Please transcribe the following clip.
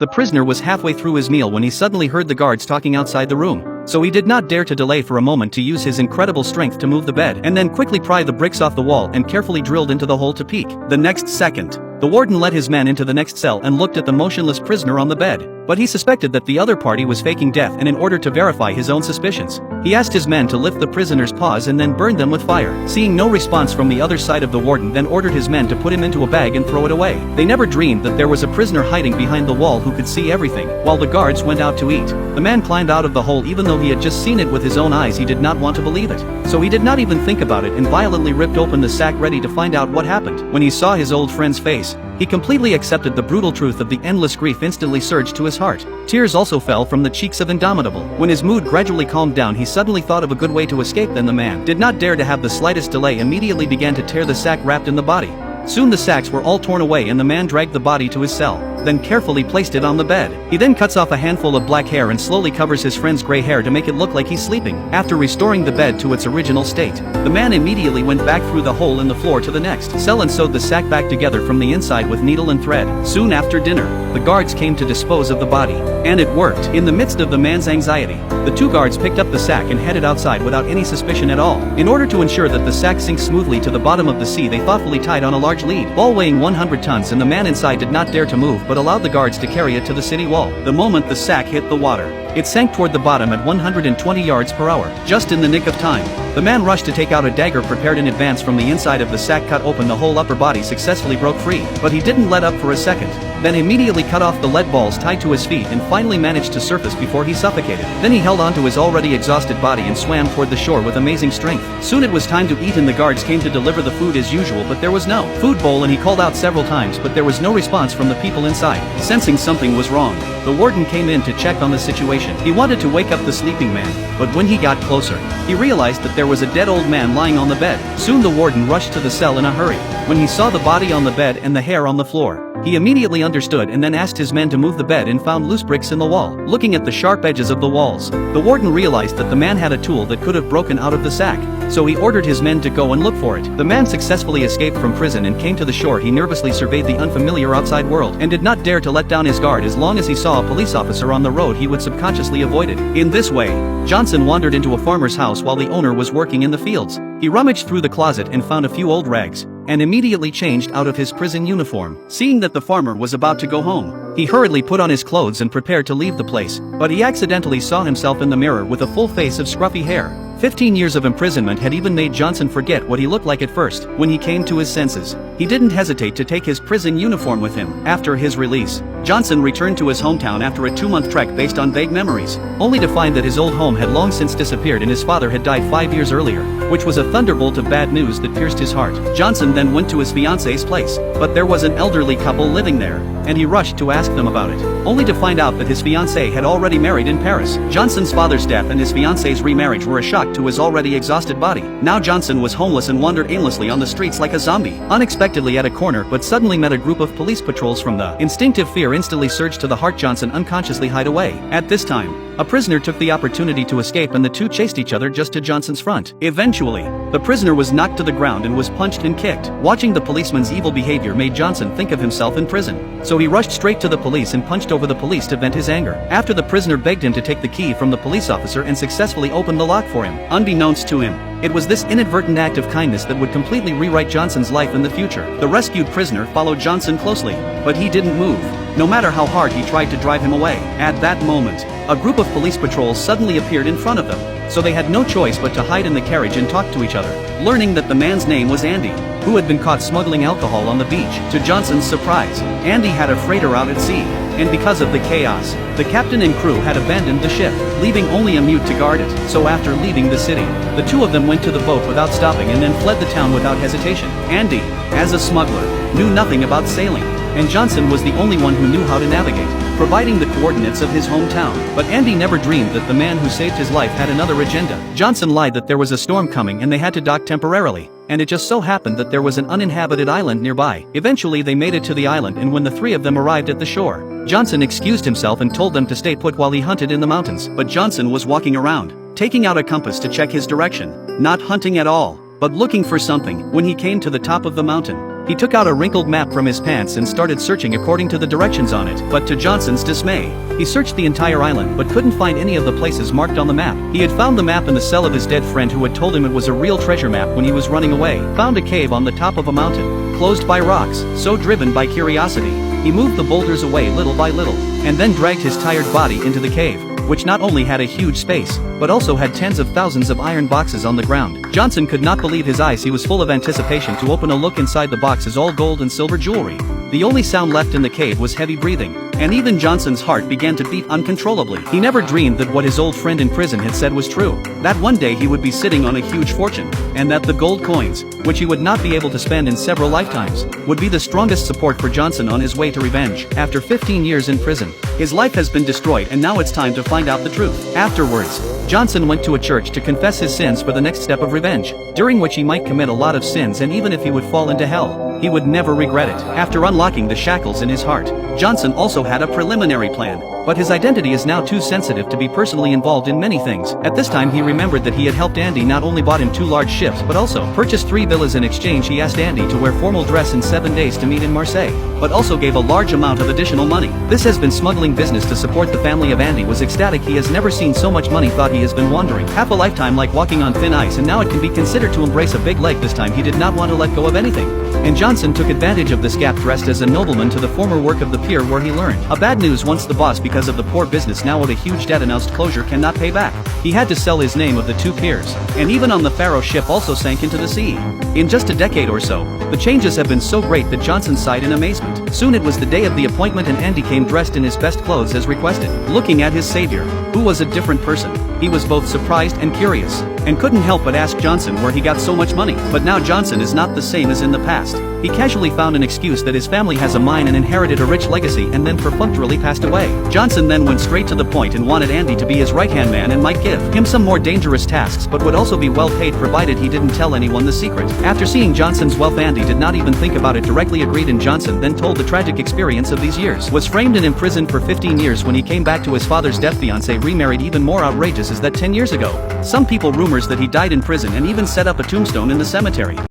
The prisoner was halfway through his meal when he suddenly heard the guards talking outside the room. So he did not dare to delay for a moment to use his incredible strength to move the bed and then quickly pry the bricks off the wall and carefully drilled into the hole to peek. The next second, the warden led his men into the next cell and looked at the motionless prisoner on the bed. But he suspected that the other party was faking death, and in order to verify his own suspicions, he asked his men to lift the prisoner's paws and then burn them with fire. Seeing no response from the other side, of the warden then ordered his men to put him into a bag and throw it away. They never dreamed that there was a prisoner hiding behind the wall who could see everything, while the guards went out to eat. The man climbed out of the hole. Even though he had just seen it with his own eyes, he did not want to believe it. So he did not even think about it and violently ripped open the sack, ready to find out what happened. When he saw his old friend's face, he completely accepted the brutal truth of the endless grief instantly surged to his heart. Tears also fell from the cheeks of Indomitable. When his mood gradually calmed down, he suddenly thought of a good way to escape. Then the man did not dare to have the slightest delay, immediately began to tear the sack wrapped in the body. Soon the sacks were all torn away and the man dragged the body to his cell, then carefully placed it on the bed. He then cuts off a handful of black hair and slowly covers his friend's gray hair to make it look like he's sleeping. After restoring the bed to its original state, the man immediately went back through the hole in the floor to the next cell and sewed the sack back together from the inside with needle and thread. Soon after dinner, the guards came to dispose of the body. And it worked. In the midst of the man's anxiety, the two guards picked up the sack and headed outside without any suspicion at all. In order to ensure that the sack sinks smoothly to the bottom of the sea, they thoughtfully tied on a large lead ball weighing 100 tons, and the man inside did not dare to move but allowed the guards to carry it to the city wall. The moment the sack hit the water, it sank toward the bottom at 120 yards per hour, just in the nick of time. The man rushed to take out a dagger prepared in advance from the inside of the sack, cut open the whole upper body, successfully broke free, but he didn't let up for a second. Then immediately cut off the lead balls tied to his feet and finally managed to surface before he suffocated. Then he held onto his already exhausted body and swam toward the shore with amazing strength. Soon it was time to eat and the guards came to deliver the food as usual, but there was no food bowl, and he called out several times but there was no response from the people inside. Sensing something was wrong, the warden came in to check on the situation. He wanted to wake up the sleeping man, but when he got closer, he realized that there was a dead old man lying on the bed. Soon the warden rushed to the cell in a hurry. When he saw the body on the bed and the hair on the floor, he immediately understood and then asked his men to move the bed and found loose bricks in the wall. Looking at the sharp edges of the walls, the warden realized that the man had a tool that could have broken out of the sack. So he ordered his men to go and look for it. The man successfully escaped from prison and came to the shore. He nervously surveyed the unfamiliar outside world and did not dare to let down his guard. As long as he saw a police officer on the road, he would subconsciously avoid it. In this way, Johnson wandered into a farmer's house while the owner was working in the fields. He rummaged through the closet and found a few old rags, and immediately changed out of his prison uniform. Seeing that the farmer was about to go home, he hurriedly put on his clothes and prepared to leave the place, but he accidentally saw himself in the mirror with a full face of scruffy hair. 15 years of imprisonment had even made Johnson forget what he looked like at first. When he came to his senses, he didn't hesitate to take his prison uniform with him. After his release, Johnson returned to his hometown after a 2-month trek based on vague memories, only to find that his old home had long since disappeared and his father had died 5 years earlier, which was a thunderbolt of bad news that pierced his heart. Johnson then went to his fiance's place, but there was an elderly couple living there, and he rushed to ask them about it, only to find out that his fiancée had already married in Paris. Johnson's father's death and his fiancée's remarriage were a shock to his already exhausted body. Now Johnson was homeless and wandered aimlessly on the streets like a zombie. Unexpectedly at a corner, but suddenly met a group of police patrols. From the instinctive fear instantly surged to the heart, Johnson unconsciously hid away. At this time, a prisoner took the opportunity to escape and the two chased each other just to Johnson's front. Eventually, the prisoner was knocked to the ground and was punched and kicked. Watching the policeman's evil behavior made Johnson think of himself in prison. So he rushed straight to the police and punched over the police to vent his anger. After the prisoner begged him to take the key from the police officer and successfully opened the lock for him. Unbeknownst to him, it was this inadvertent act of kindness that would completely rewrite Johnson's life in the future. The rescued prisoner followed Johnson closely, but he didn't move, no matter how hard he tried to drive him away. At that moment, a group of police patrols suddenly appeared in front of them, so they had no choice but to hide in the carriage and talk to each other. Learning that the man's name was Andy, who had been caught smuggling alcohol on the beach, to Johnson's surprise, Andy had a freighter out at sea, and because of the chaos, the captain and crew had abandoned the ship, leaving only a mute to guard it. So after leaving the city, the two of them went to the boat without stopping and then fled the town without hesitation. Andy, as a smuggler, knew nothing about sailing, and Johnson was the only one who knew how to navigate, providing the coordinates of his hometown. But Andy never dreamed that the man who saved his life had another agenda. Johnson lied that there was a storm coming and they had to dock temporarily, and it just so happened that there was an uninhabited island nearby. Eventually they made it to the island, and when the three of them arrived at the shore, Johnson excused himself and told them to stay put while he hunted in the mountains. But Johnson was walking around, taking out a compass to check his direction, not hunting at all, but looking for something. When he came to the top of the mountain, He took out a wrinkled map from his pants and started searching according to the directions on it. But to Johnson's dismay, he searched the entire island but couldn't find any of the places marked on the map. He had found the map in the cell of his dead friend who had told him it was a real treasure map when he was running away. Found a cave on the top of a mountain, closed by rocks. So driven by curiosity, he moved the boulders away little by little, and then dragged his tired body into the cave, which not only had a huge space, but also had tens of thousands of iron boxes on the ground. Johnson could not believe his eyes. He was full of anticipation to open a look inside the boxes, all gold and silver jewelry. The only sound left in the cave was heavy breathing, and even Johnson's heart began to beat uncontrollably. He never dreamed that what his old friend in prison had said was true, that one day he would be sitting on a huge fortune, and that the gold coins, which he would not be able to spend in several lifetimes, would be the strongest support for Johnson on his way to revenge. After 15 years in prison, his life has been destroyed and now it's time to find out the truth. Afterwards, Johnson went to a church to confess his sins for the next step of revenge, during which he might commit a lot of sins, and even if he would fall into hell, he would never regret it. After unlocking the shackles in his heart, Johnson also had a preliminary plan, but his identity is now too sensitive to be personally involved in many things. At this time he remembered that he had helped Andy, not only bought him 2 large ships but also purchased 3 villas. In exchange he asked Andy to wear formal dress in 7 days to meet in Marseille, but also gave a large amount of additional money. This has been smuggling business to support the family of Andy. Was ecstatic. He has never seen so much money. Thought he has been wandering half a lifetime like walking on thin ice, and now it can be considered to embrace a big lake. This time he did not want to let go of anything, and Johnson took advantage of this gap, dressed as a nobleman to the former work of the pier where he learned. A bad news: once the boss, because of the poor business now owed a huge debt, announced closure, cannot pay back. He had to sell his name of the 2 piers, and even on the Pharaoh ship also sank into the sea. In just a decade or so, the changes have been so great that Johnson sighed in amazement. Soon it was the day of the appointment and Andy came dressed in his best clothes as requested. Looking at his savior, who was a different person, he was both surprised and curious, and couldn't help but ask Johnson where he got so much money. But now Johnson is not the same as in the past. He casually found an excuse that his family has a mine and inherited a rich legacy, and then perfunctorily passed away. Johnson then went straight to the point and wanted Andy to be his right-hand man and might give him some more dangerous tasks, but would also be well paid provided he didn't tell anyone the secret. After seeing Johnson's wealth, Andy did not even think about it, directly agreed, and Johnson then told the tragic experience of these years. Was framed and imprisoned for 15 years when he came back to his father's death. Fiancé remarried. Even more outrageous is that 10 years ago, some people rumors that he died in prison and even set up a tombstone in the cemetery.